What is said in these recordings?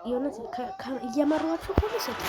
የሆነስ እየመሯቸው ከሆነ ሰጥ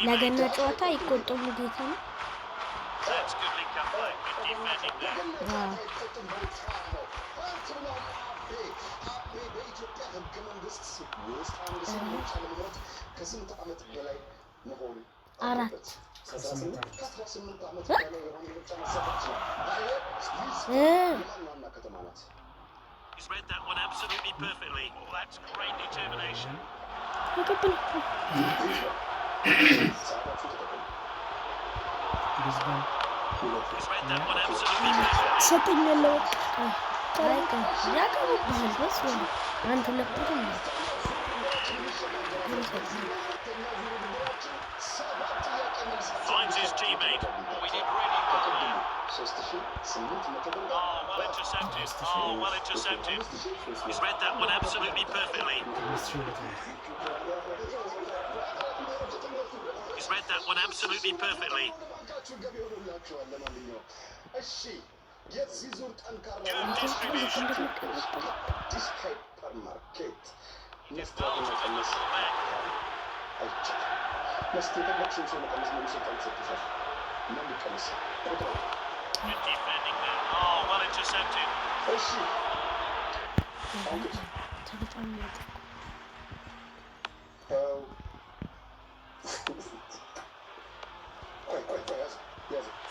ነገና ጨዋታ ይቆጠሙ ጌታ ነው። አራት He's read that one absolutely perfectly. Oh, that's great determination. He's read that one absolutely perfectly. Something yellow. Finds his teammate. Oh, he did really well there. Oh, well intercepted. Oh, well intercepted. He's read that one absolutely perfectly. He's read that one absolutely perfectly. Good distribution. He did well to win the ball back. Good defending there. Oh, well intercepted.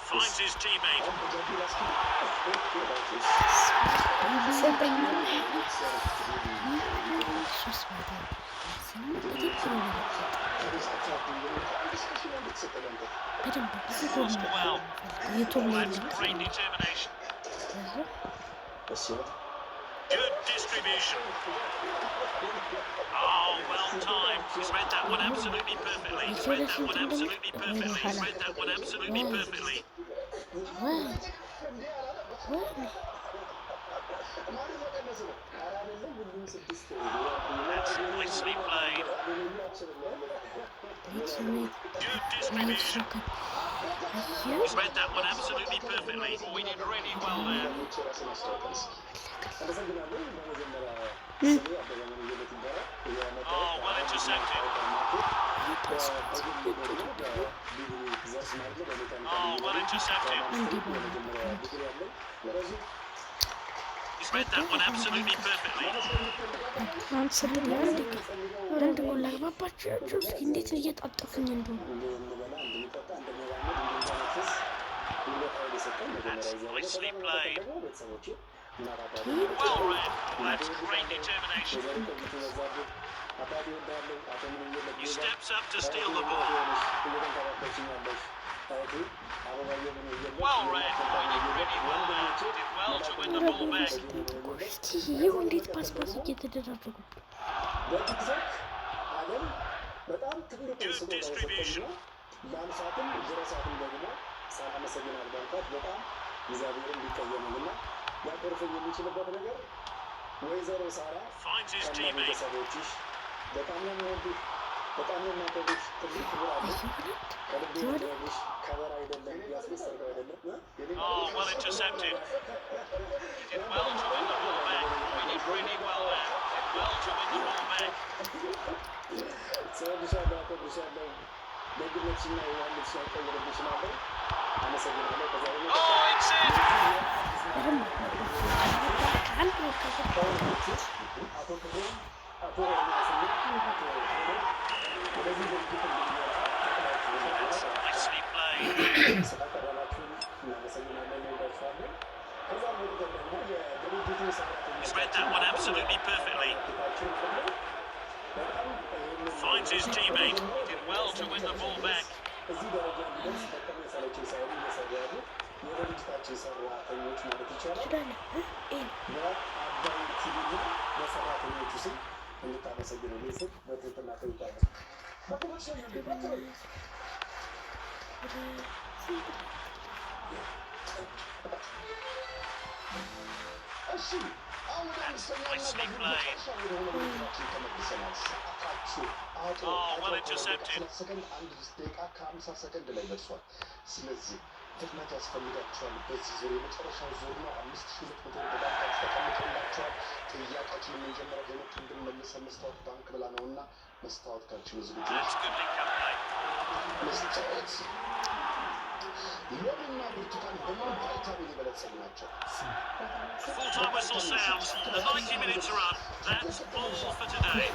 Finds his teammate. Well, that's great determination. Good distribution. Oh, well timed. He's read that one absolutely perfectly. He's read that one absolutely perfectly. He's read that one absolutely perfectly. That's nicely played. Good distribution. He's read that one absolutely perfectly. Oh, he did really well there. Oh, well intercepted. Oh, well intercepted. He's read that one absolutely perfectly. That's nicely played. Well read. That's great determination. He steps up to steal the ball. Well read. He did really well there. He did well to win the ball back. Good distribution. Finds his teammate. Oh, well intercepted. He did well to win the ball back. He did really well there. He did well to win the ball back. Oh, it's in! That's nicely played. He's read that one absolutely perfectly. Finds his teammate. He did well to win the ball back. እንድታመሰግነው ስል በትህትና ጠይቃለሁ። እሺ አሁን ወደ አምስተኛውና መጨረሻው ወደሆነ ውድድራችን ተመልሰናል። ሰዓታችሁ ሰከንድ 1 ደቂቃ ከ50 ሰከንድ ላይ ደርሷል። ስለዚህ ፍጥነት ያስፈልጋቸዋል። በዚህ ዙር የመጨረሻው ዙር ነው። 5200 ተዳምጣችሁ ተቀምጦላቸዋል። ጥያቄያችን የምንጀምረው ሄኖክን እንድንመልሰን መስታወት ባንክ ብላ ነው እና መስታወት ካልችሉ ዝግጁ መስታወት ሎሚና ብርቱካን በምን ቫይታሚን የበለጸጉ ናቸው? Full-time whistle sounds. The 90 minutes are up. That's all for today.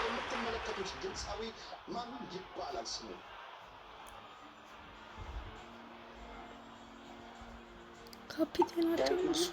የምትመለከቱት ድምፃዊ ማን ይባላል ስሙ? ካፒቴን አርቴሚስ